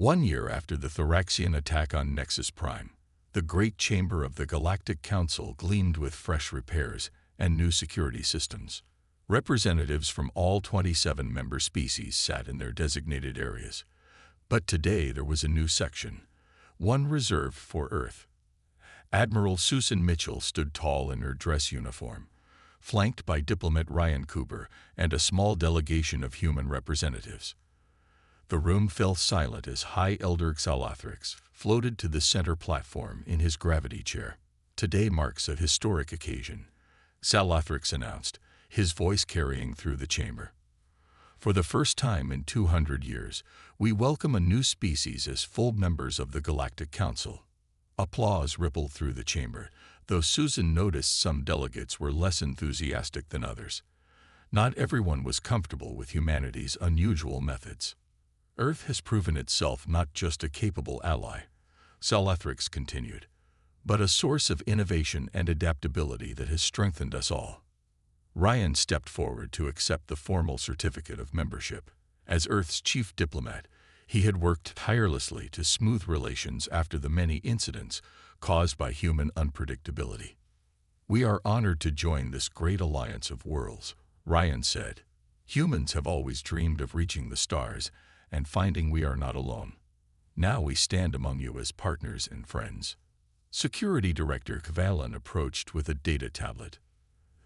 1 year after the Thoraxian attack on Nexus Prime, the Great Chamber of the Galactic Council gleamed with fresh repairs and new security systems. Representatives from all 27 member species sat in their designated areas. But today there was a new section, one reserved for Earth. Admiral Susan Mitchell stood tall in her dress uniform, flanked by diplomat Ryan Cooper and a small delegation of human representatives. The room fell silent as High Elder Xalathrix floated to the center platform in his gravity chair. "Today marks a historic occasion," Xalathrix announced, his voice carrying through the chamber. "For the first time in 200 years, we welcome a new species as full members of the Galactic Council." Applause rippled through the chamber, though Susan noticed some delegates were less enthusiastic than others. Not everyone was comfortable with humanity's unusual methods. "Earth has proven itself not just a capable ally," Xalathrix continued, "but a source of innovation and adaptability that has strengthened us all." Ryan stepped forward to accept the formal certificate of membership. As Earth's chief diplomat, he had worked tirelessly to smooth relations after the many incidents caused by human unpredictability. "We are honored to join this great alliance of worlds," Ryan said. "Humans have always dreamed of reaching the stars and finding we are not alone. Now we stand among you as partners and friends." Security Director Kvalin approached with a data tablet.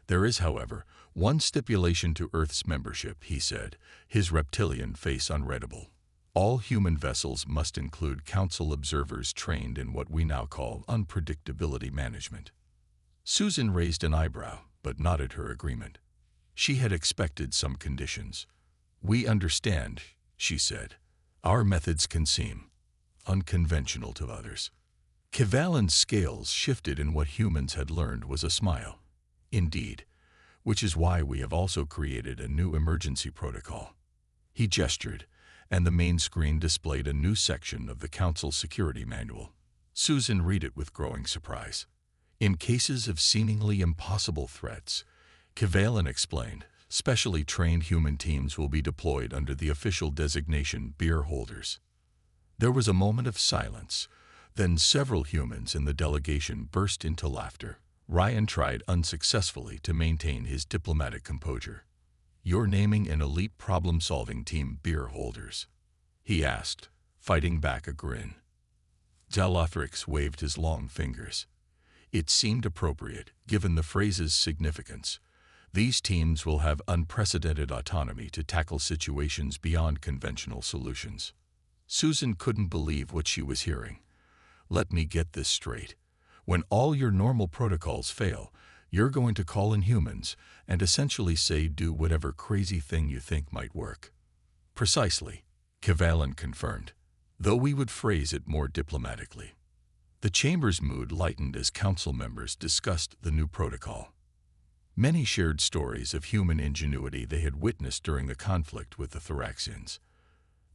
"There is, however, one stipulation to Earth's membership," he said, his reptilian face unreadable. "All human vessels must include Council observers trained in what we now call unpredictability management." Susan raised an eyebrow, but nodded her agreement. She had expected some conditions. "We understand," she said. "Our methods can seem unconventional to others." Kvalin's scales shifted, and what humans had learned was a smile. "Indeed, which is why we have also created a new emergency protocol." He gestured, and the main screen displayed a new section of the Council Security Manual. Susan read it with growing surprise. "In cases of seemingly impossible threats," Kvalin explained, "specially trained human teams will be deployed under the official designation beer holders." There was a moment of silence. Then several humans in the delegation burst into laughter. Ryan tried unsuccessfully to maintain his diplomatic composure. "You're naming an elite problem-solving team beer holders?" he asked, fighting back a grin. Xalathrix waved his long fingers. It seemed appropriate, given the phrase's significance. These teams will have unprecedented autonomy to tackle situations beyond conventional solutions. Susan couldn't believe what she was hearing. "Let me get this straight. When all your normal protocols fail, you're going to call in humans and essentially say do whatever crazy thing you think might work." "Precisely," Kvalin confirmed, though we would phrase it more diplomatically. The chamber's mood lightened as council members discussed the new protocol. Many shared stories of human ingenuity they had witnessed during the conflict with the Thoraxians.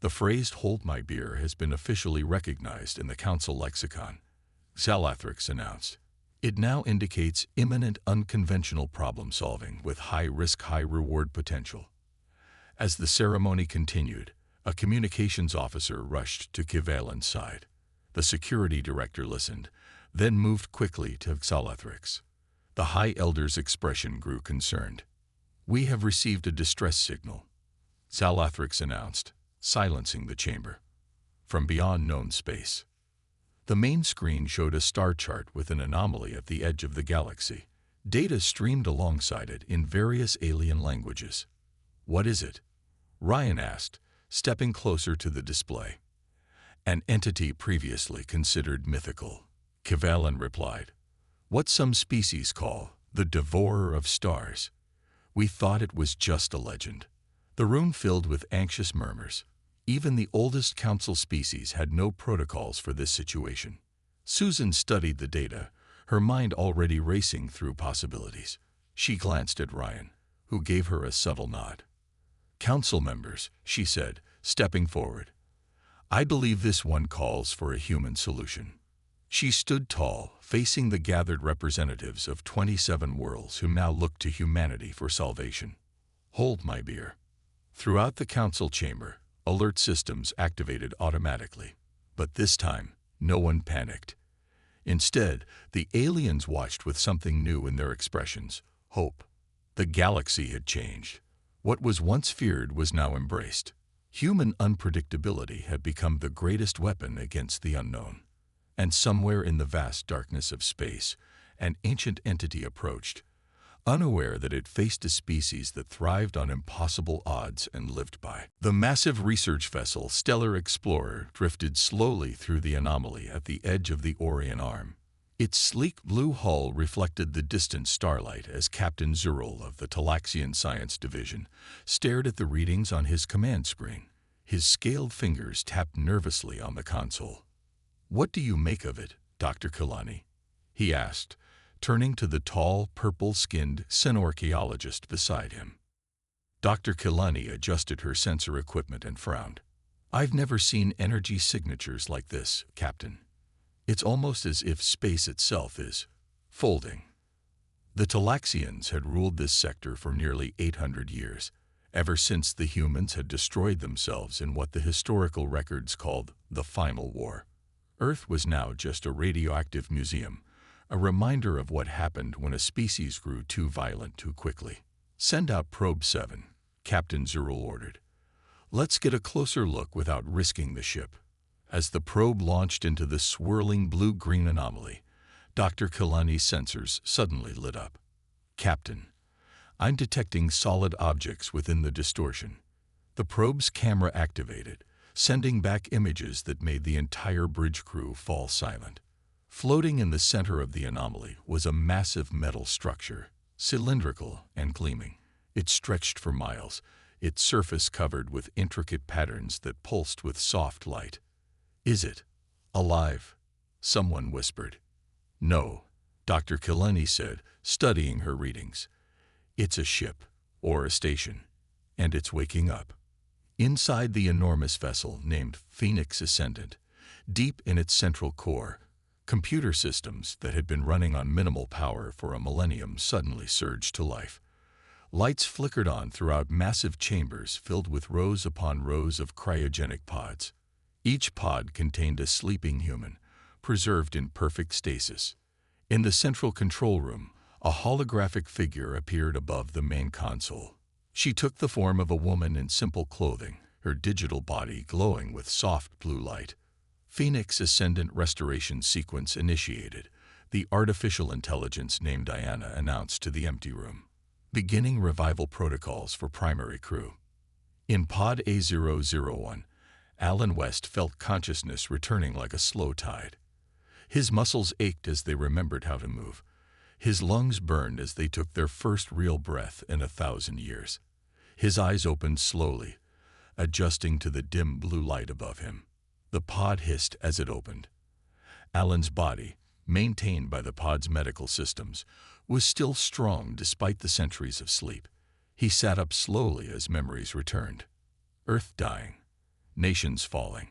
The phrase "hold my beer" has been officially recognized in the council lexicon, Xalathrix announced. It now indicates imminent unconventional problem-solving with high-risk, high-reward potential. As the ceremony continued, a communications officer rushed to Kvalin's side. The security director listened, then moved quickly to Xalathrix. The High Elder's expression grew concerned. "We have received a distress signal," Xalathrix announced, silencing the chamber. "From beyond known space." The main screen showed a star chart with an anomaly at the edge of the galaxy. Data streamed alongside it in various alien languages. "What is it?" Ryan asked, stepping closer to the display. "An entity previously considered mythical," Kvalin replied. "What some species call the Devourer of Stars. We thought it was just a legend." The room filled with anxious murmurs. Even the oldest council species had no protocols for this situation. Susan studied the data, her mind already racing through possibilities. She glanced at Ryan, who gave her a subtle nod. "Council members," she said, stepping forward, "I believe this one calls for a human solution." She stood tall, facing the gathered representatives of 27 worlds who now looked to humanity for salvation. "Hold my beer." Throughout the council chamber, Alert systems activated automatically. But this time, no one panicked. Instead, the aliens watched with something new in their expressions: hope. The galaxy had changed. What was once feared was now embraced. Human unpredictability had become the greatest weapon against the unknown. And somewhere in the vast darkness of space, an ancient entity approached, unaware that it faced a species that thrived on impossible odds and lived by. The massive research vessel Stellar Explorer drifted slowly through the anomaly at the edge of the Orion Arm. Its sleek blue hull reflected the distant starlight as Captain Zurul of the Talaxian Science Division stared at the readings on his command screen. His scaled fingers tapped nervously on the console. "What do you make of it, Dr. Kalani?" he asked, turning to the tall, purple-skinned xenorchaeologist beside him. Dr. Kalani adjusted her sensor equipment and frowned. "I've never seen energy signatures like this, Captain. It's almost as if space itself is folding." The Talaxians had ruled this sector for nearly 800 years, ever since the humans had destroyed themselves in what the historical records called the Final War. Earth was now just a radioactive museum, a reminder of what happened when a species grew too violent too quickly. "Send out Probe 7, Captain Zurul ordered. "Let's get a closer look without risking the ship." As the probe launched into the swirling blue-green anomaly, Dr. Kalani's sensors suddenly lit up. "Captain, I'm detecting solid objects within the distortion." The probe's camera activated, sending back images that made the entire bridge crew fall silent. Floating in the center of the anomaly was a massive metal structure, cylindrical and gleaming. It stretched for miles, its surface covered with intricate patterns that pulsed with soft light. "Is it alive?" someone whispered. "No," Dr. Kalani said, studying her readings. "It's a ship, or a station, and it's waking up." Inside the enormous vessel named Phoenix Ascendant, deep in its central core, computer systems that had been running on minimal power for a millennium suddenly surged to life. Lights flickered on throughout massive chambers filled with rows upon rows of cryogenic pods. Each pod contained a sleeping human, preserved in perfect stasis. In the central control room, a holographic figure appeared above the main console. She took the form of a woman in simple clothing, her digital body glowing with soft blue light. Phoenix Ascendant Restoration Sequence initiated, the artificial intelligence named Diana announced to the empty room. "Beginning revival protocols for primary crew." In Pod A001, Alan West felt consciousness returning like a slow tide. His muscles ached as they remembered how to move. His lungs burned as they took their first real breath in 1,000 years. His eyes opened slowly, adjusting to the dim blue light above him. The pod hissed as it opened. Alan's body, maintained by the pod's medical systems, was still strong despite the centuries of sleep. He sat up slowly as memories returned. Earth dying. Nations falling.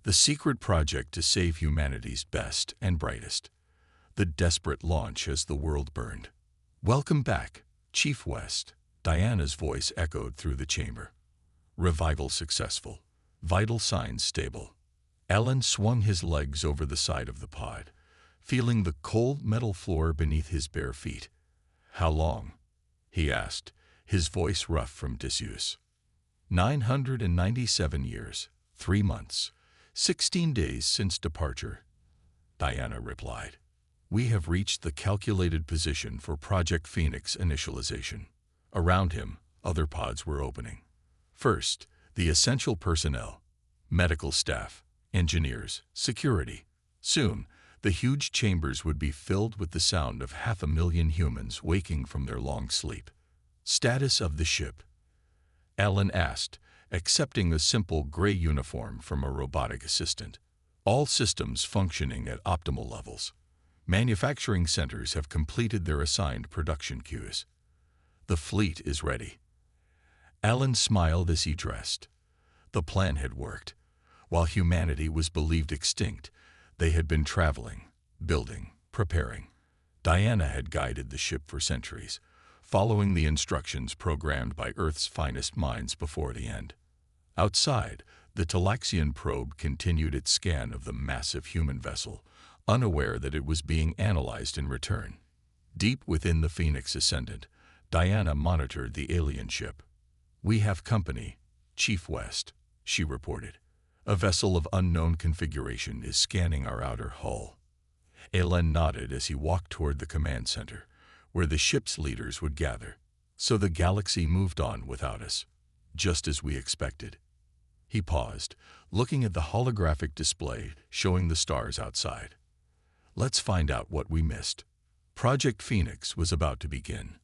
The secret project to save humanity's best and brightest. The desperate launch as the world burned. "Welcome back, Chief West," Diana's voice echoed through the chamber. "Revival successful. Vital signs stable." Alan swung his legs over the side of the pod, feeling the cold metal floor beneath his bare feet. "How long?" he asked, his voice rough from disuse. 997 years, 3 months, 16 days since departure," Diana replied. "We have reached the calculated position for Project Phoenix initialization." Around him, other pods were opening. First, the essential personnel, medical staff, engineers, security. Soon, the huge chambers would be filled with the sound of 500,000 humans waking from their long sleep. "Status of the ship?" Alan asked, accepting a simple gray uniform from a robotic assistant. "All systems functioning at optimal levels. Manufacturing centers have completed their assigned production queues. The fleet is ready." Alan smiled as he dressed. The plan had worked. While humanity was believed extinct, they had been traveling, building, preparing. Diana had guided the ship for centuries, following the instructions programmed by Earth's finest minds before the end. Outside, the Talaxian probe continued its scan of the massive human vessel, unaware that it was being analyzed in return. Deep within the Phoenix Ascendant, Diana monitored the alien ship. "We have company, Chief West," she reported. "A vessel of unknown configuration is scanning our outer hull." Alan nodded as he walked toward the command center, where the ship's leaders would gather. "So the galaxy moved on without us, just as we expected." He paused, looking at the holographic display showing the stars outside. "Let's find out what we missed." Project Phoenix was about to begin.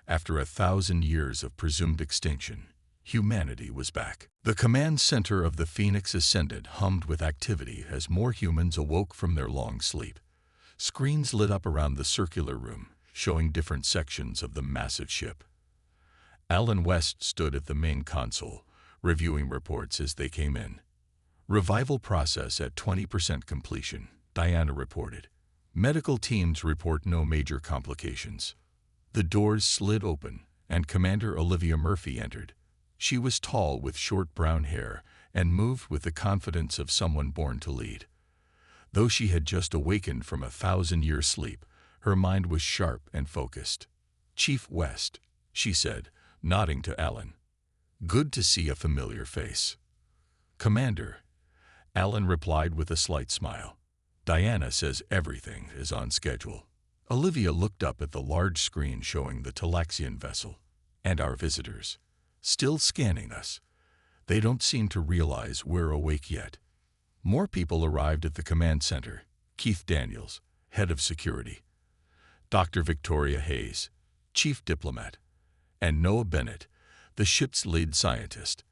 After 1,000 years of presumed extinction, humanity was back. The command center of the Phoenix Ascendant hummed with activity as more humans awoke from their long sleep. Screens lit up around the circular room, showing different sections of the massive ship. Alan West stood at the main console, reviewing reports as they came in. "Revival process at 20% completion," Diana reported. "Medical teams report no major complications." The doors slid open, and Commander Olivia Murphy entered. She was tall with short brown hair and moved with the confidence of someone born to lead. Though she had just awakened from a 1,000-year sleep, her mind was sharp and focused. "Chief West," she said, nodding to Alan. "Good to see a familiar face." "Commander," Alan replied with a slight smile. "Diana says everything is on schedule." Olivia looked up at the large screen showing the Talaxian vessel and our visitors, still scanning us. "They don't seem to realize we're awake yet." More people arrived at the command center. Keith Daniels, head of security, Dr. Victoria Hayes, chief diplomat, and Noah Bennett, the ship's lead scientist.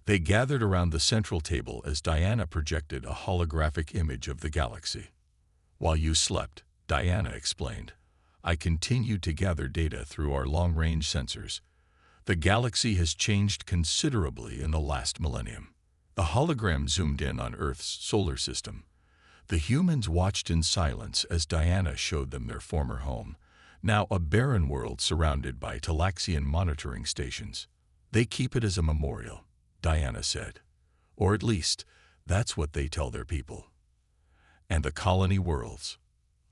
They gathered around the central table as Diana projected a holographic image of the galaxy. "While you slept," Diana explained, "I continued to gather data through our long-range sensors. The galaxy has changed considerably in the last millennium." The hologram zoomed in on Earth's solar system. The humans watched in silence as Diana showed them their former home, now a barren world surrounded by Talaxian monitoring stations. "They keep it as a memorial," Diana said. "Or at least, that's what they tell their people." "And the colony worlds?"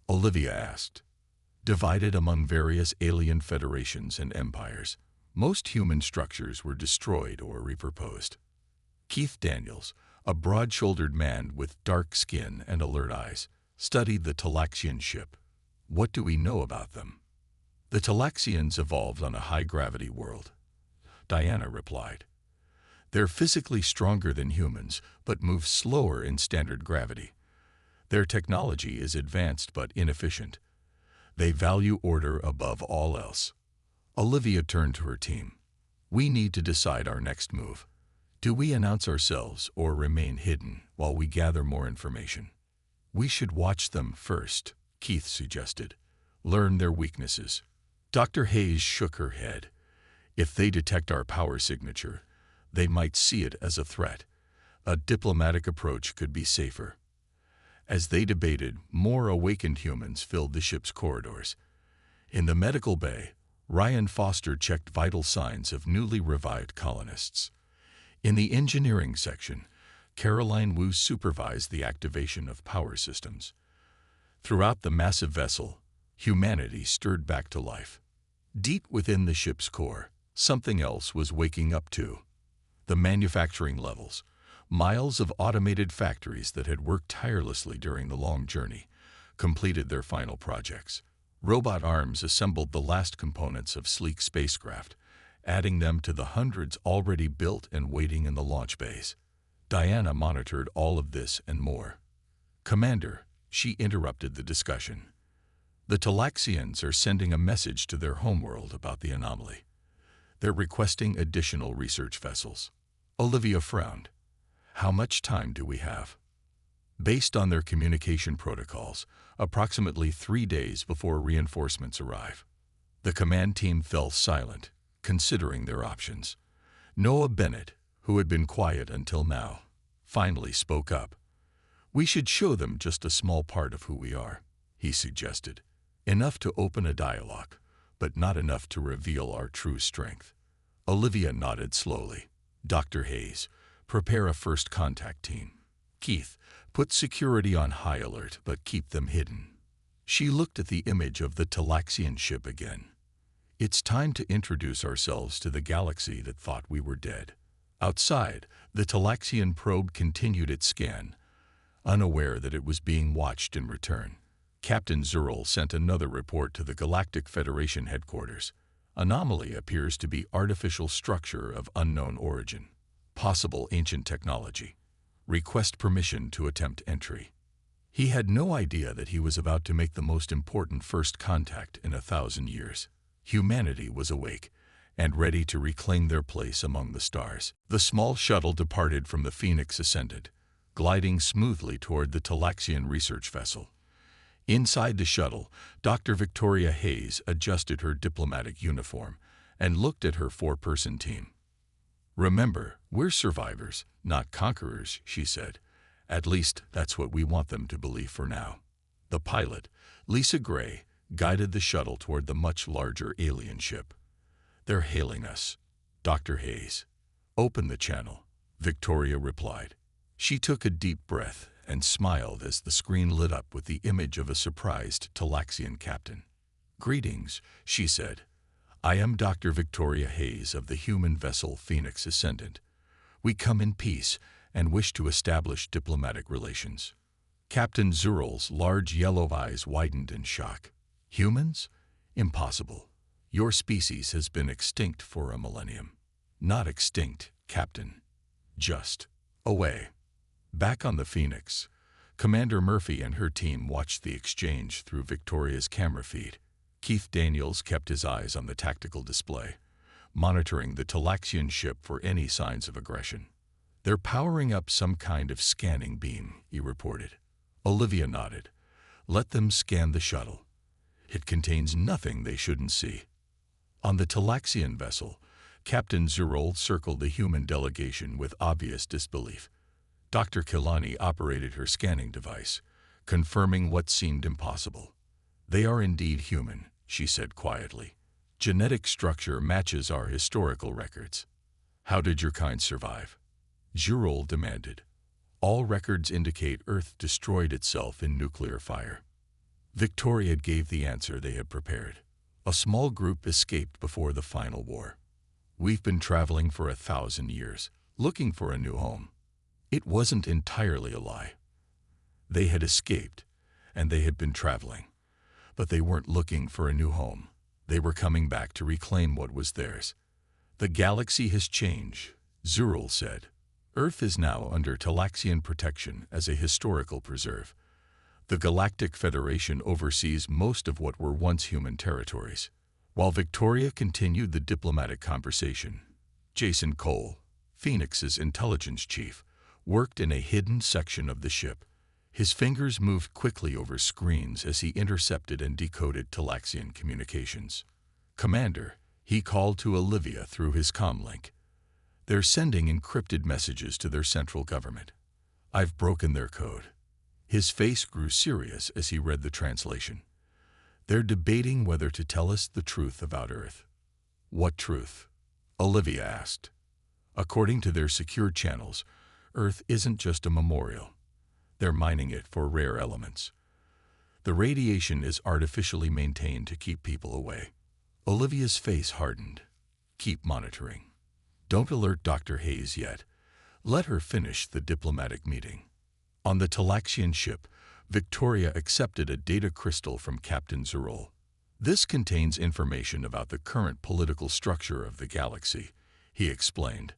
Olivia asked. "Divided among various alien federations and empires. Most human structures were destroyed or repurposed." Keith Daniels, a broad-shouldered man with dark skin and alert eyes, studied the Talaxian ship. "What do we know about them?" "The Talaxians evolved on a high-gravity world," Diana replied. "They're physically stronger than humans, but move slower in standard gravity. Their technology is advanced but inefficient. They value order above all else." Olivia turned to her team. "We need to decide our next move. Do we announce ourselves or remain hidden while we gather more information?" "We should watch them first," Keith suggested. "Learn their weaknesses." Dr. Hayes shook her head. "If they detect our power signature, they might see it as a threat. A diplomatic approach could be safer." As they debated, more awakened humans filled the ship's corridors. In the medical bay, Ryan Foster checked vital signs of newly revived colonists. In the engineering section, Caroline Wu supervised the activation of power systems. Throughout the massive vessel, humanity stirred back to life. Deep within the ship's core, something else was waking up too. The manufacturing levels. Miles of automated factories that had worked tirelessly during the long journey completed their final projects. Robot arms assembled the last components of sleek spacecraft, adding them to the hundreds already built and waiting in the launch bays. Diana monitored all of this and more. "Commander," she interrupted the discussion. "The Talaxians are sending a message to their homeworld about the anomaly. They're requesting additional research vessels." Olivia frowned. "How much time do we have?" "Based on their communication protocols, approximately 3 days before reinforcements arrive." The command team fell silent, considering their options. Noah Bennett, who had been quiet until now, finally spoke up. "We should show them just a small part of who we are," he suggested. "Enough to open a dialogue, but not enough to reveal our true strength." Olivia nodded slowly. Dr. Hayes, Prepare a first contact team. Keith, put security on high alert, but keep them hidden. She looked at the image of the Talaxian ship again. It's time to introduce ourselves to the galaxy that thought we were dead. Outside, the Talaxian probe continued its scan, unaware that it was being watched in return. Captain Zurl sent another report to the Galactic Federation headquarters. Anomaly appears to be artificial structure of unknown origin. Possible ancient technology. Request permission to attempt entry. He had no idea that he was about to make the most important first contact in 1,000 years. Humanity was awake and ready to reclaim their place among the stars. The small shuttle departed from the Phoenix Ascendant, gliding smoothly toward the Talaxian research vessel. Inside the shuttle, Dr. Victoria Hayes adjusted her diplomatic uniform and looked at her four-person team. "Remember, we're survivors, not conquerors," she said. "At least, that's what we want them to believe for now." The pilot, Lisa Gray, guided the shuttle toward the much larger alien ship. "They're hailing us, Dr. Hayes." "Open the channel," Victoria replied. She took a deep breath and smiled as the screen lit up with the image of a surprised Talaxian captain. "Greetings," she said. "I am Dr. Victoria Hayes of the human vessel Phoenix Ascendant. We come in peace and wish to establish diplomatic relations." Captain Zurl's large yellow eyes widened in shock. "Humans? Impossible. Your species has been extinct for a millennium." "Not extinct, Captain. Just away." Back on the Phoenix, Commander Murphy and her team watched the exchange through Victoria's camera feed. Keith Daniels kept his eyes on the tactical display, monitoring the Talaxian ship for any signs of aggression. "They're powering up some kind of scanning beam," he reported. Olivia nodded. "Let them scan the shuttle. It contains nothing they shouldn't see." On the Talaxian vessel, Captain Zurl circled the human delegation with obvious disbelief. Dr. Kilani operated her scanning device, confirming what seemed impossible. "They are indeed human," she said quietly. "Genetic structure matches our historical records." "How did your kind survive?" Zurl demanded. "All records indicate Earth destroyed itself in nuclear fire." Victoria gave the answer they had prepared. "A small group escaped before the final war. We've been traveling for 1,000 years, looking for a new home." It wasn't entirely a lie. They had escaped, and they had been traveling. But they weren't looking for a new home. They were coming back to reclaim what was theirs. "The galaxy has changed," Zurl said. "Earth is now under Talaxian protection as a historical preserve. The Galactic Federation oversees most of what were once human territories." While Victoria continued the diplomatic conversation, Jason Cole, Phoenix's intelligence chief, worked in a hidden section of the ship. His fingers moved quickly over screens as he intercepted and decoded Talaxian communications. "Commander," he called to Olivia through his comlink. "They're sending encrypted messages to their central government. I've broken their code." His face grew serious as he read the translation. "They're debating whether to tell us the truth about Earth." "What truth?" Olivia asked. "According to their secure channels, Earth isn't just a memorial. They're mining it for rare elements. The radiation is artificially maintained to keep people away." Olivia's face hardened. "Keep monitoring. Don't alert Dr. Hayes yet. Let her finish the diplomatic meeting." On the Talaxian ship, Victoria accepted a data crystal from Captain Zurl. "This contains information about the current political structure of the galaxy," he explained.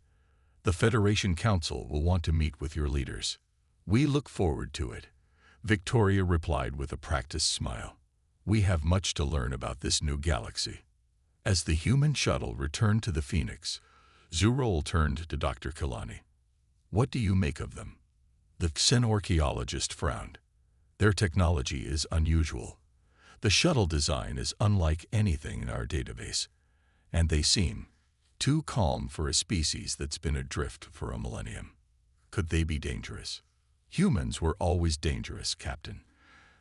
"The Federation Council will want to meet with your leaders." "We look forward to it," Victoria replied with a practiced smile. "We have much to learn about this new galaxy." As the human shuttle returned to the Phoenix, Zurl turned to Dr. Kilani. "What do you make of them?" The xenorchaeologist frowned. "Their technology is unusual. The shuttle design is unlike anything in our database, and they seem too calm for a species that's been adrift for a millennium. Could they be dangerous?" "Humans were always dangerous, Captain.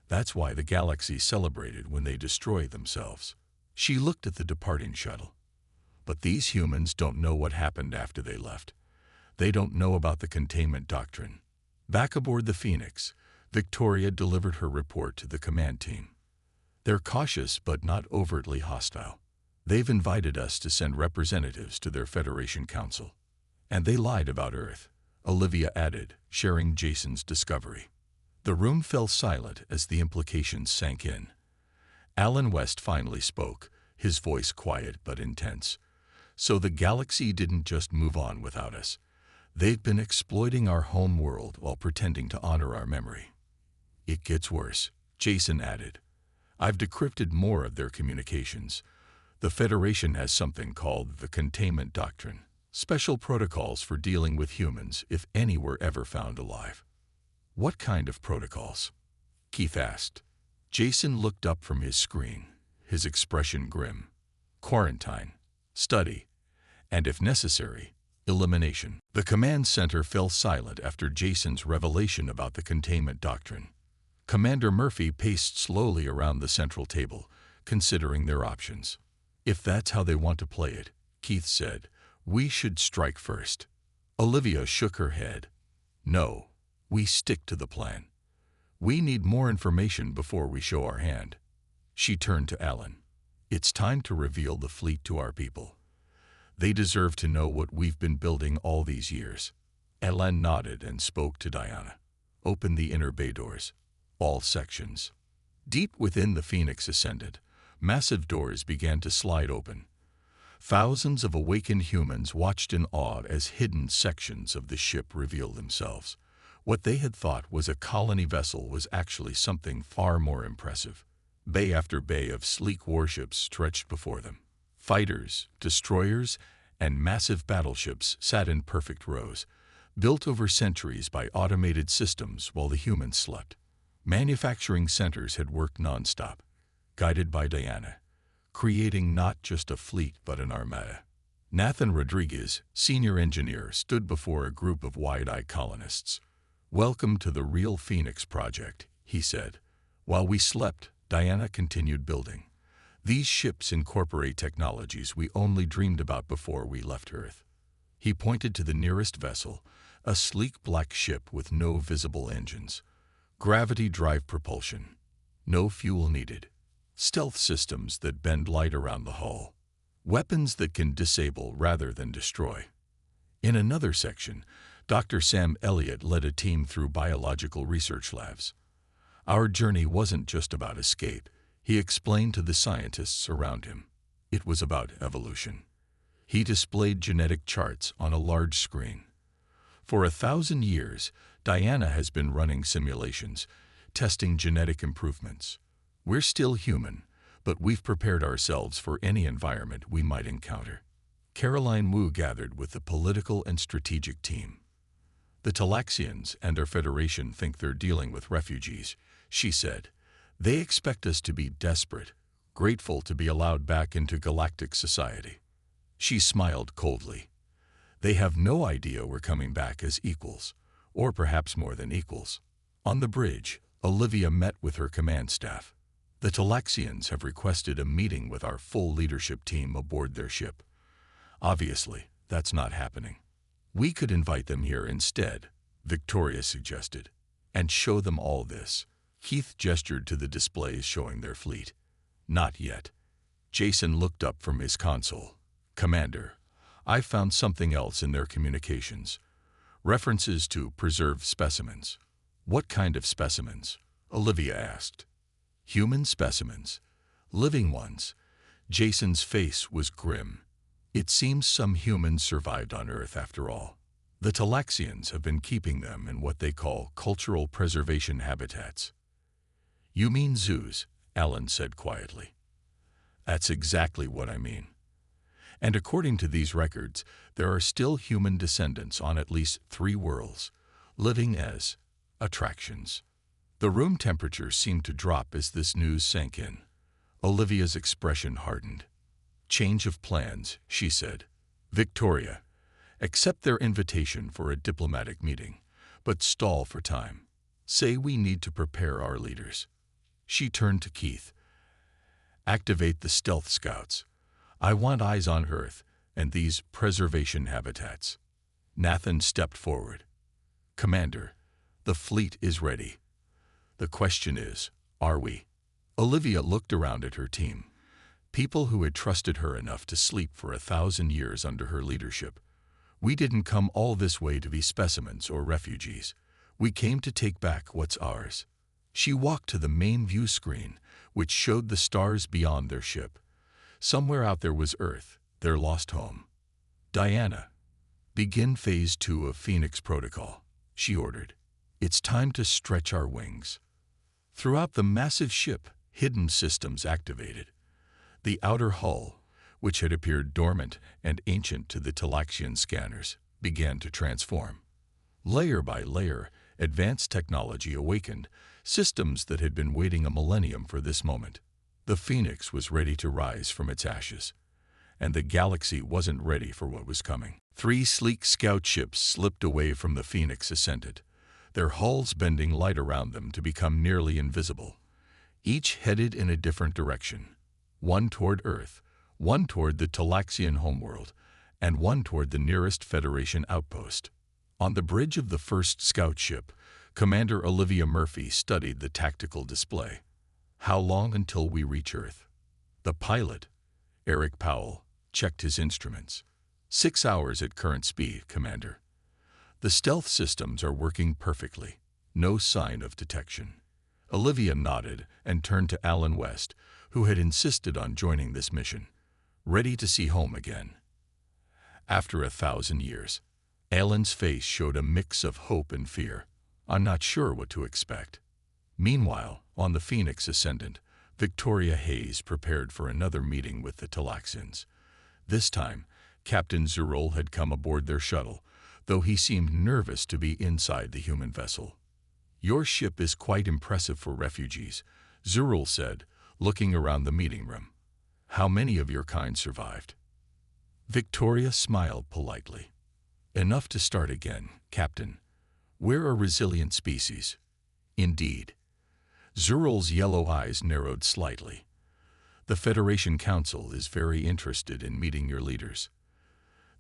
That's why the galaxy celebrated when they destroyed themselves." She looked at the departing shuttle. "But these humans don't know what happened after they left. They don't know about the containment doctrine. Back aboard the Phoenix, Victoria delivered her report to the command team. They're cautious but not overtly hostile. They've invited us to send representatives to their Federation Council. And they lied about Earth, Olivia added, sharing Jason's discovery. The room fell silent as the implications sank in. Alan West finally spoke, his voice quiet but intense. So the galaxy didn't just move on without us. They've been exploiting our home world while pretending to honor our memory. It gets worse, Jason added. I've decrypted more of their communications. The Federation has something called the Containment Doctrine, special protocols for dealing with humans if any were ever found alive. What kind of protocols? Keith asked. Jason looked up from his screen, his expression grim. Quarantine, study, and if necessary, elimination. The command center fell silent after Jason's revelation about the containment doctrine. Commander Murphy paced slowly around the central table, considering their options. If that's how they want to play it, Keith said, we should strike first. Olivia shook her head. No, we stick to the plan. We need more information before we show our hand. She turned to Alan. It's time to reveal the fleet to our people. They deserve to know what we've been building all these years. Alan nodded and spoke to Diana. Open the inner bay doors. All sections. Deep within the Phoenix ascended, massive doors began to slide open. Thousands of awakened humans watched in awe as hidden sections of the ship revealed themselves. What they had thought was a colony vessel was actually something far more impressive. Bay after bay of sleek warships stretched before them. Fighters, destroyers, and massive battleships sat in perfect rows, built over centuries by automated systems while the humans slept. Manufacturing centers had worked nonstop, guided by Diana, creating not just a fleet but an armada. Nathan Rodriguez, senior engineer, stood before a group of wide-eyed colonists. Welcome to the real Phoenix project, he said. While we slept, Diana continued building. These ships incorporate technologies we only dreamed about before we left Earth. He pointed to the nearest vessel, a sleek black ship with no visible engines. Gravity drive propulsion. No fuel needed. Stealth systems that bend light around the hull. Weapons that can disable rather than destroy. In another section, Dr. Sam Elliott led a team through biological research labs. Our journey wasn't just about escape, he explained to the scientists around him. It was about evolution. He displayed genetic charts on a large screen. For 1,000 years, Diana has been running simulations, testing genetic improvements. We're still human, but we've prepared ourselves for any environment we might encounter. Caroline Wu gathered with the political and strategic team. The Talaxians and our Federation think they're dealing with refugees, she said. They expect us to be desperate, grateful to be allowed back into galactic society. She smiled coldly. They have no idea we're coming back as equals, or perhaps more than equals. On the bridge, Olivia met with her command staff. The Talaxians have requested a meeting with our full leadership team aboard their ship. Obviously, that's not happening. We could invite them here instead, Victoria suggested, and show them all this. Keith gestured to the displays showing their fleet. Not yet. Jason looked up from his console. Commander, I found something else in their communications. References to preserved specimens. What kind of specimens? Olivia asked. Human specimens. Living ones. Jason's face was grim. It seems some humans survived on Earth after all. The Talaxians have been keeping them in what they call cultural preservation habitats. You mean zoos, Alan said quietly. That's exactly what I mean. And according to these records, there are still human descendants on at least 3 worlds, living as attractions. The room temperature seemed to drop as this news sank in. Olivia's expression hardened. Change of plans, she said. Victoria, accept their invitation for a diplomatic meeting, but stall for time. Say we need to prepare our leaders. She turned to Keith. Activate the stealth scouts. I want eyes on Earth and these preservation habitats. Nathan stepped forward. "Commander, the fleet is ready. The question is, are we?" Olivia looked around at her team, people who had trusted her enough to sleep for 1,000 years under her leadership. "We didn't come all this way to be specimens or refugees. We came to take back what's ours." She walked to the main view screen, which showed the stars beyond their ship. Somewhere out there was Earth, their lost home. "Diana, begin Phase 2 of Phoenix Protocol," she ordered. "It's time to stretch our wings." Throughout the massive ship, hidden systems activated. The outer hull, which had appeared dormant and ancient to the Talaxian scanners, began to transform. Layer by layer, advanced technology awakened, systems that had been waiting a millennium for this moment. The Phoenix was ready to rise from its ashes, and the galaxy wasn't ready for what was coming. 3 sleek scout ships slipped away from the Phoenix ascended, their hulls bending light around them to become nearly invisible. Each headed in a different direction, one toward Earth, one toward the Talaxian homeworld, and one toward the nearest Federation outpost. On the bridge of the first scout ship, Commander Olivia Murphy studied the tactical display. "How long until we reach Earth?" The pilot, Eric Powell, checked his instruments. 6 hours at current speed, Commander. The stealth systems are working perfectly. No sign of detection." Olivia nodded and turned to Alan West, who had insisted on joining this mission. "Ready to see home again." After 1,000 years, Alan's face showed a mix of hope and fear. "I'm not sure what to expect." Meanwhile, on the Phoenix Ascendant, Victoria Hayes prepared for another meeting with the Talaxians. This time, Captain Zerol had come aboard their shuttle, though he seemed nervous to be inside the human vessel. "Your ship is quite impressive for refugees," Zerol said, looking around the meeting room. "How many of your kind survived?" Victoria smiled politely. "Enough to start again, Captain. We're a resilient species." "Indeed." Zerol's yellow eyes narrowed slightly. "The Federation Council is very interested in meeting your leaders.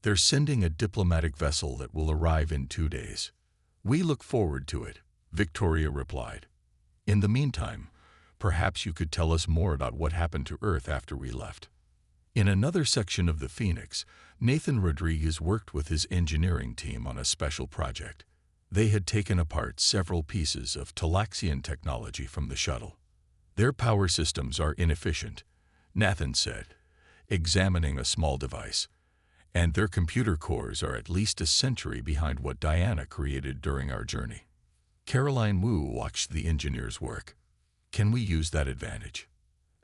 They're sending a diplomatic vessel that will arrive in 2 days." "We look forward to it," Victoria replied. "In the meantime, perhaps you could tell us more about what happened to Earth after we left." In another section of the Phoenix, Nathan Rodriguez worked with his engineering team on a special project. They had taken apart several pieces of Talaxian technology from the shuttle. "Their power systems are inefficient," Nathan said, examining a small device, "and their computer cores are at least a century behind what Diana created during our journey." Caroline Wu watched the engineers work. "Can we use that advantage?"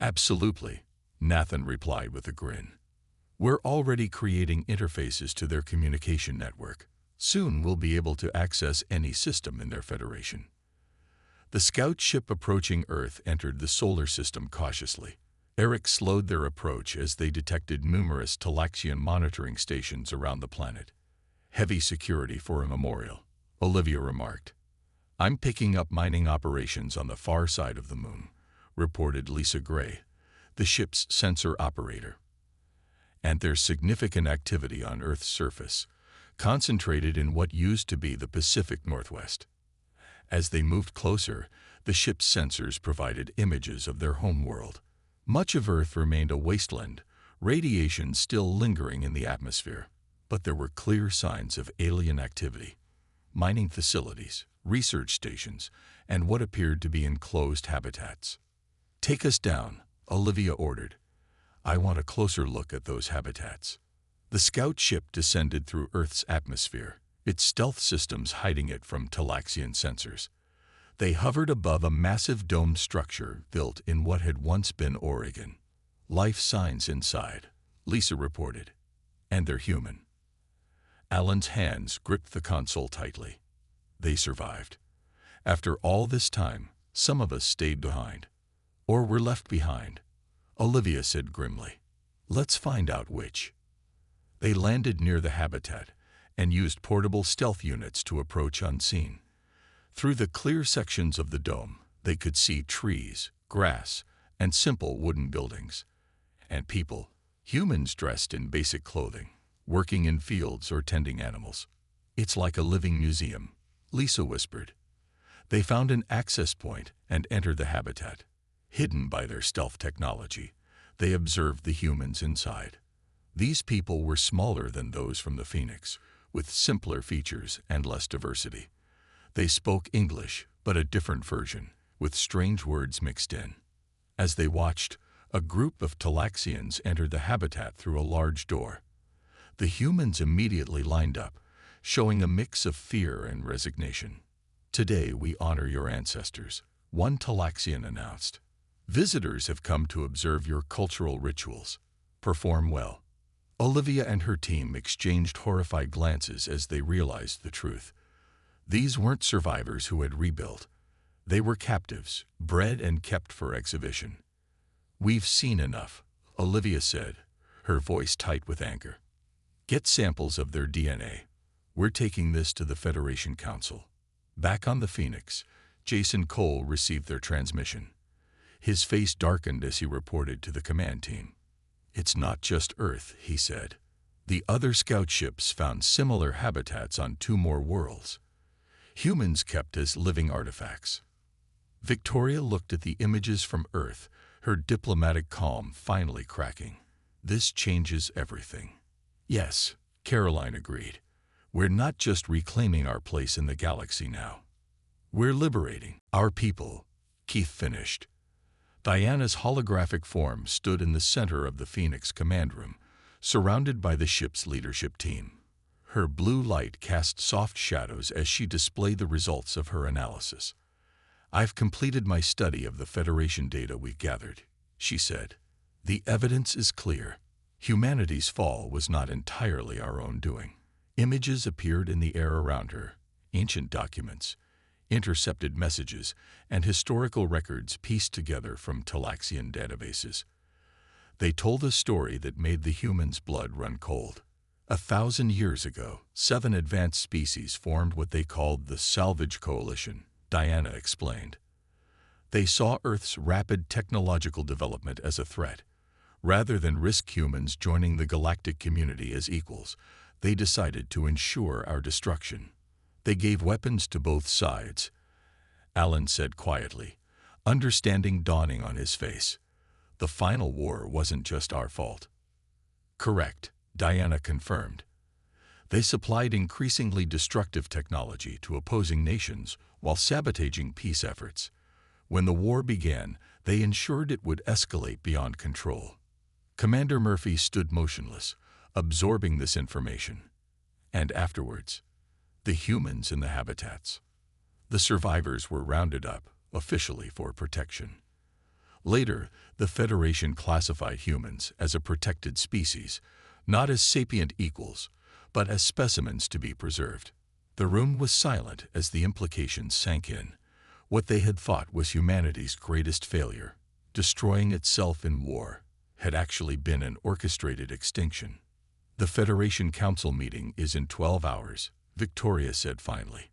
"Absolutely," Nathan replied with a grin. "We're already creating interfaces to their communication network. Soon we'll be able to access any system in their Federation." The scout ship approaching Earth entered the solar system cautiously. Eric slowed their approach as they detected numerous Talaxian monitoring stations around the planet. "Heavy security for a memorial," Olivia remarked. "I'm picking up mining operations on the far side of the moon," reported Lisa Gray, the ship's sensor operator. "And there's significant activity on Earth's surface, concentrated in what used to be the Pacific Northwest." As they moved closer, the ship's sensors provided images of their home world. Much of Earth remained a wasteland, radiation still lingering in the atmosphere, but there were clear signs of alien activity. Mining facilities, research stations, and what appeared to be enclosed habitats. "Take us down," Olivia ordered. "I want a closer look at those habitats." The scout ship descended through Earth's atmosphere, its stealth systems hiding it from Talaxian sensors. They hovered above a massive domed structure built in what had once been Oregon. "Life signs inside," Lisa reported. "And they're human." Alan's hands gripped the console tightly. "They survived. After all this time, some of us stayed behind. Or were left behind," Olivia said grimly. "Let's find out which." They landed near the habitat and used portable stealth units to approach unseen. Through the clear sections of the dome, they could see trees, grass, and simple wooden buildings. And people, humans dressed in basic clothing, working in fields or tending animals. It's like a living museum, Lisa whispered. They found an access point and entered the habitat. Hidden by their stealth technology, they observed the humans inside. These people were smaller than those from the Phoenix, with simpler features and less diversity. They spoke English, but a different version, with strange words mixed in. As they watched, a group of Talaxians entered the habitat through a large door. The humans immediately lined up, showing a mix of fear and resignation. "Today we honor your ancestors," one Talaxian announced. "Visitors have come to observe your cultural rituals. Perform well." Olivia and her team exchanged horrified glances as they realized the truth. These weren't survivors who had rebuilt. They were captives, bred and kept for exhibition. "We've seen enough," Olivia said, her voice tight with anger. "Get samples of their DNA. We're taking this to the Federation Council." Back on the Phoenix, Jason Cole received their transmission. His face darkened as he reported to the command team. "It's not just Earth," he said. "The other scout ships found similar habitats on 2 more worlds. Humans kept as living artifacts." Victoria looked at the images from Earth, her diplomatic calm finally cracking. "This changes everything." "Yes," Caroline agreed. "We're not just reclaiming our place in the galaxy now. We're liberating our people," Keith finished. Diana's holographic form stood in the center of the Phoenix command room, surrounded by the ship's leadership team. Her blue light cast soft shadows as she displayed the results of her analysis. "I've completed my study of the Federation data we gathered," she said. "The evidence is clear. Humanity's fall was not entirely our own doing." Images appeared in the air around her, ancient documents, intercepted messages, and historical records pieced together from Talaxian databases. They told a story that made the humans' blood run cold. 1,000 years ago, 7 advanced species formed what they called the Salvage Coalition, Diana explained. They saw Earth's rapid technological development as a threat. Rather than risk humans joining the galactic community as equals, they decided to ensure our destruction. "They gave weapons to both sides," Alan said quietly, understanding dawning on his face. "The final war wasn't just our fault." "Correct," Diana confirmed. "They supplied increasingly destructive technology to opposing nations while sabotaging peace efforts. When the war began, they ensured it would escalate beyond control." Commander Murphy stood motionless, absorbing this information. "And afterwards, the humans in the habitats. The survivors were rounded up, officially for protection. Later, the Federation classified humans as a protected species, not as sapient equals, but as specimens to be preserved." The room was silent as the implications sank in. What they had thought was humanity's greatest failure, destroying itself in war, had actually been an orchestrated extinction. "The Federation Council meeting is in 12 hours, Victoria said finally.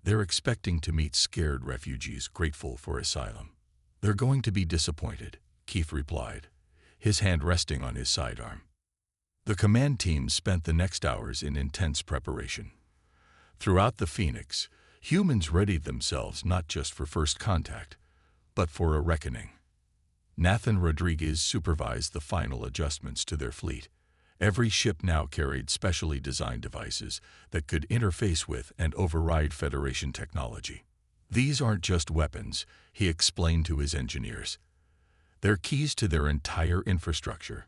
"They're expecting to meet scared refugees grateful for asylum." "They're going to be disappointed," Keith replied, his hand resting on his sidearm. The command team spent the next hours in intense preparation. Throughout the Phoenix, humans readied themselves not just for first contact, but for a reckoning. Nathan Rodriguez supervised the final adjustments to their fleet. Every ship now carried specially designed devices that could interface with and override Federation technology. "These aren't just weapons," he explained to his engineers. "They're keys to their entire infrastructure."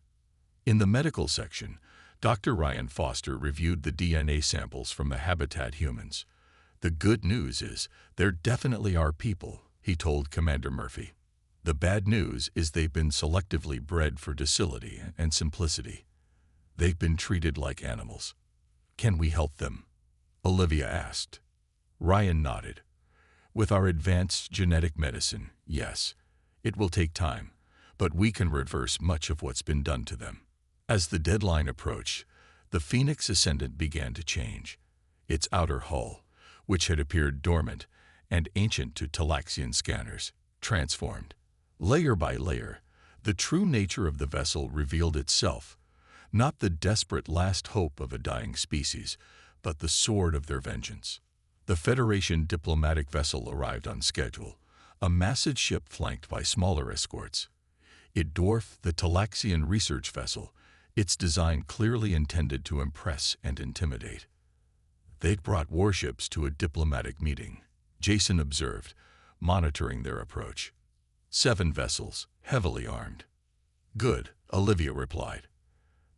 In the medical section, Dr. Ryan Foster reviewed the DNA samples from the habitat humans. "The good news is they're definitely our people," he told Commander Murphy. "The bad news is they've been selectively bred for docility and simplicity. They've been treated like animals." "Can we help them?" Olivia asked. Ryan nodded. "With our advanced genetic medicine, yes. It will take time, but we can reverse much of what's been done to them." As the deadline approached, the Phoenix Ascendant began to change. Its outer hull, which had appeared dormant and ancient to Talaxian scanners, transformed. Layer by layer, the true nature of the vessel revealed itself, not the desperate last hope of a dying species, but the sword of their vengeance. The Federation diplomatic vessel arrived on schedule, a massive ship flanked by smaller escorts. It dwarfed the Talaxian research vessel, its design clearly intended to impress and intimidate. They'd brought warships to a diplomatic meeting, Jason observed, monitoring their approach. 7 vessels, heavily armed. Good, Olivia replied.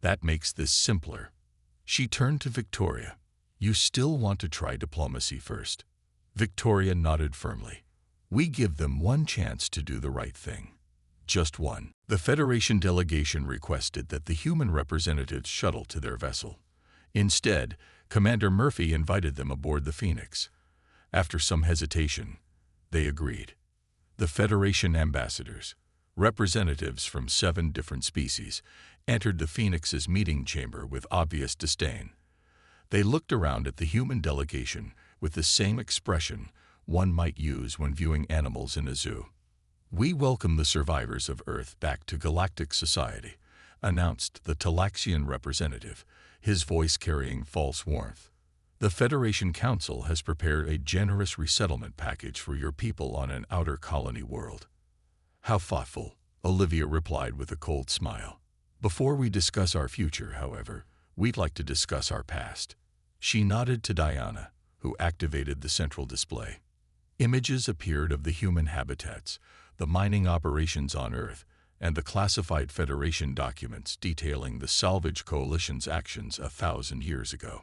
That makes this simpler. She turned to Victoria. You still want to try diplomacy first? Victoria nodded firmly. We give them one chance to do the right thing. Just one. The Federation delegation requested that the human representatives shuttle to their vessel. Instead, Commander Murphy invited them aboard the Phoenix. After some hesitation, they agreed. The Federation ambassadors, representatives from 7 different species, entered the Phoenix's meeting chamber with obvious disdain. They looked around at the human delegation with the same expression one might use when viewing animals in a zoo. We welcome the survivors of Earth back to galactic society, announced the Talaxian representative, his voice carrying false warmth. The Federation Council has prepared a generous resettlement package for your people on an outer colony world. How thoughtful, Olivia replied with a cold smile. Before we discuss our future, however, we'd like to discuss our past. She nodded to Diana, who activated the central display. Images appeared of the human habitats, the mining operations on Earth, and the classified Federation documents detailing the Salvage Coalition's actions 1,000 years ago.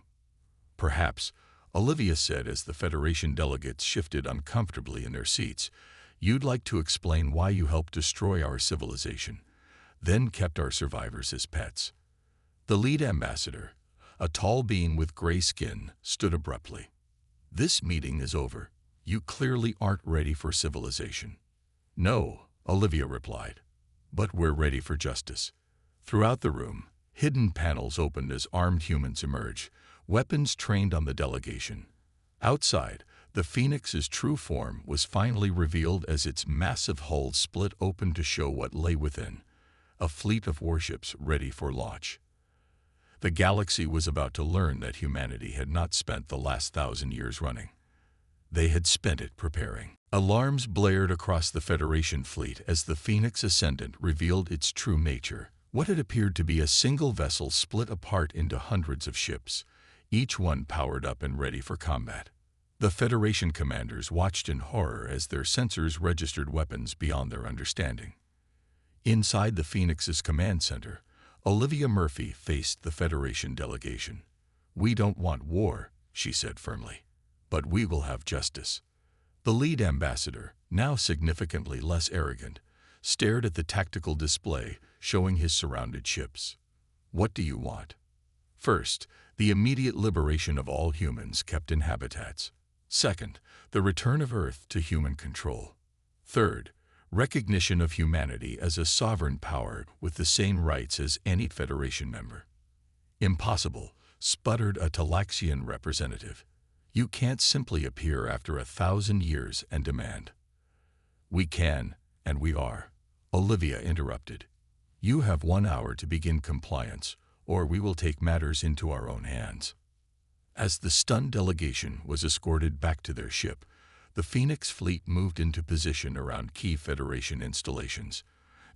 Perhaps, Olivia said as the Federation delegates shifted uncomfortably in their seats, you'd like to explain why you helped destroy our civilization, then kept our survivors as pets. The lead ambassador, a tall being with gray skin, stood abruptly. This meeting is over. You clearly aren't ready for civilization. No, Olivia replied. But we're ready for justice. Throughout the room, hidden panels opened as armed humans emerged, weapons trained on the delegation. Outside, the Phoenix's true form was finally revealed as its massive hull split open to show what lay within, a fleet of warships ready for launch. The galaxy was about to learn that humanity had not spent the last 1,000 years running. They had spent it preparing. Alarms blared across the Federation fleet as the Phoenix Ascendant revealed its true nature, what had appeared to be a single vessel split apart into hundreds of ships, each one powered up and ready for combat. The Federation commanders watched in horror as their sensors registered weapons beyond their understanding. Inside the Phoenix's command center, Olivia Murphy faced the Federation delegation. We don't want war, she said firmly, but we will have justice. The lead ambassador, now significantly less arrogant, stared at the tactical display showing his surrounded ships. What do you want? First, the immediate liberation of all humans kept in habitats. Second, the return of Earth to human control. Third, recognition of humanity as a sovereign power with the same rights as any Federation member. Impossible, sputtered a Talaxian representative. You can't simply appear after 1,000 years and demand. We can, and we are, Olivia interrupted. You have 1 hour to begin compliance, or we will take matters into our own hands. As the stunned delegation was escorted back to their ship, the Phoenix fleet moved into position around key Federation installations.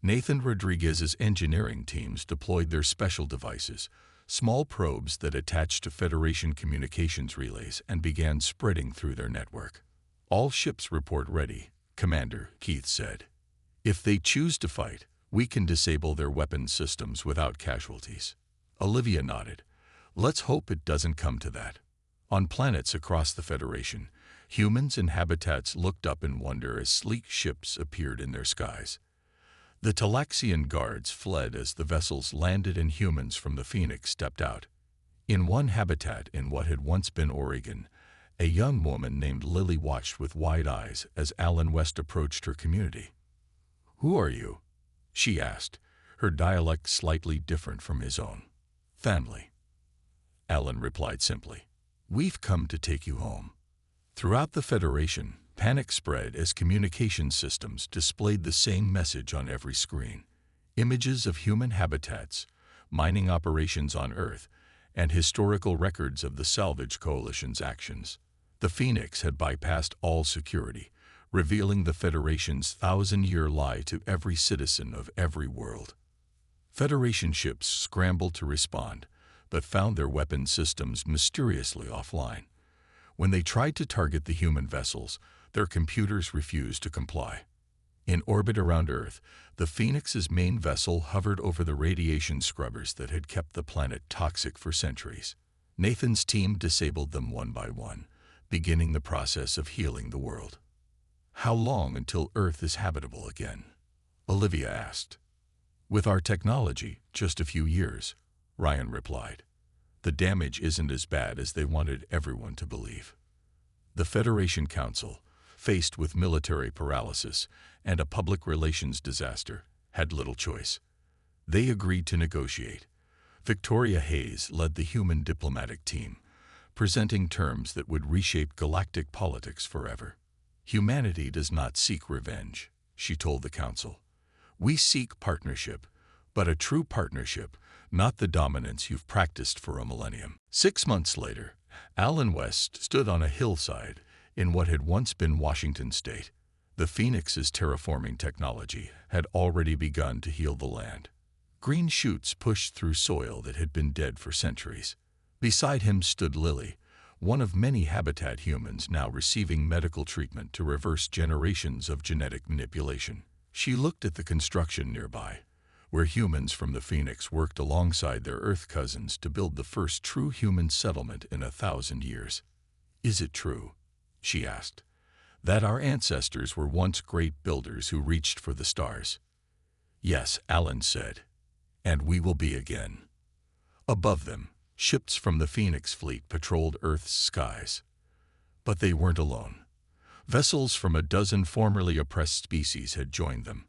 Nathan Rodriguez's engineering teams deployed their special devices, small probes that attached to Federation communications relays and began spreading through their network. All ships report ready, Commander Keith said. If they choose to fight, we can disable their weapons systems without casualties. Olivia nodded. Let's hope it doesn't come to that. On planets across the Federation, humans and habitats looked up in wonder as sleek ships appeared in their skies. The Talaxian guards fled as the vessels landed and humans from the Phoenix stepped out. In one habitat in what had once been Oregon, a young woman named Lily watched with wide eyes as Alan West approached her community. Who are you? She asked, her dialect slightly different from his own. Family. Alan replied simply. We've come to take you home. Throughout the Federation, panic spread as communication systems displayed the same message on every screen. Images of human habitats, mining operations on Earth, and historical records of the Salvage Coalition's actions. The Phoenix had bypassed all security, revealing the Federation's thousand-year lie to every citizen of every world. Federation ships scrambled to respond, but found their weapon systems mysteriously offline. When they tried to target the human vessels, their computers refused to comply. In orbit around Earth, the Phoenix's main vessel hovered over the radiation scrubbers that had kept the planet toxic for centuries. Nathan's team disabled them one by one, beginning the process of healing the world. "How long until Earth is habitable again?" Olivia asked. "With our technology, just a few years," Ryan replied. "The damage isn't as bad as they wanted everyone to believe." The Federation Council, faced with military paralysis and a public relations disaster, had little choice. They agreed to negotiate. Victoria Hayes led the human diplomatic team, presenting terms that would reshape galactic politics forever. "Humanity does not seek revenge," she told the Council. "We seek partnership, but a true partnership, not the dominance you've practiced for a millennium." 6 months later, Alan West stood on a hillside in what had once been Washington State. The Phoenix's terraforming technology had already begun to heal the land. Green shoots pushed through soil that had been dead for centuries. Beside him stood Lily, one of many habitat humans now receiving medical treatment to reverse generations of genetic manipulation. She looked at the construction nearby, where humans from the Phoenix worked alongside their Earth cousins to build the first true human settlement in 1,000 years. "Is it true," she asked, "that our ancestors were once great builders who reached for the stars?" "Yes," Alan said, "and we will be again." Above them, ships from the Phoenix fleet patrolled Earth's skies. But they weren't alone. Vessels from a dozen formerly oppressed species had joined them,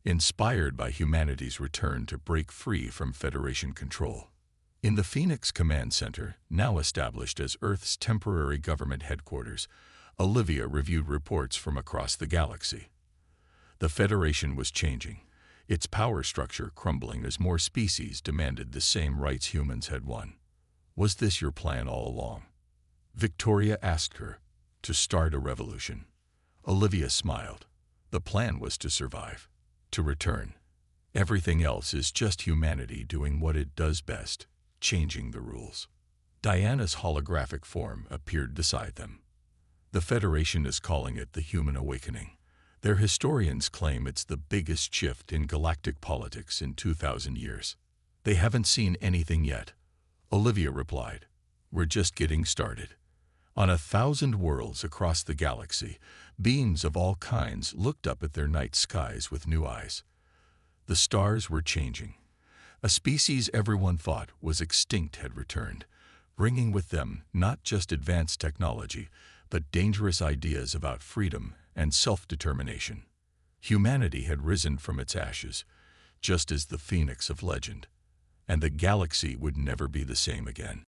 inspired by humanity's return to break free from Federation control. In the Phoenix Command Center, now established as Earth's temporary government headquarters, Olivia reviewed reports from across the galaxy. The Federation was changing, its power structure crumbling as more species demanded the same rights humans had won. "Was this your plan all along?" Victoria asked her. "To start a revolution." Olivia smiled. "The plan was to survive, to return. Everything else is just humanity doing what it does best, changing the rules." Diana's holographic form appeared beside them. "The Federation is calling it the Human Awakening. Their historians claim it's the biggest shift in galactic politics in 2,000 years. They haven't seen anything yet," Olivia replied. "We're just getting started." On 1,000 worlds across the galaxy, beings of all kinds looked up at their night skies with new eyes. The stars were changing. A species everyone thought was extinct had returned, bringing with them not just advanced technology, but dangerous ideas about freedom and self-determination. Humanity had risen from its ashes, just as the Phoenix of legend, and the galaxy would never be the same again.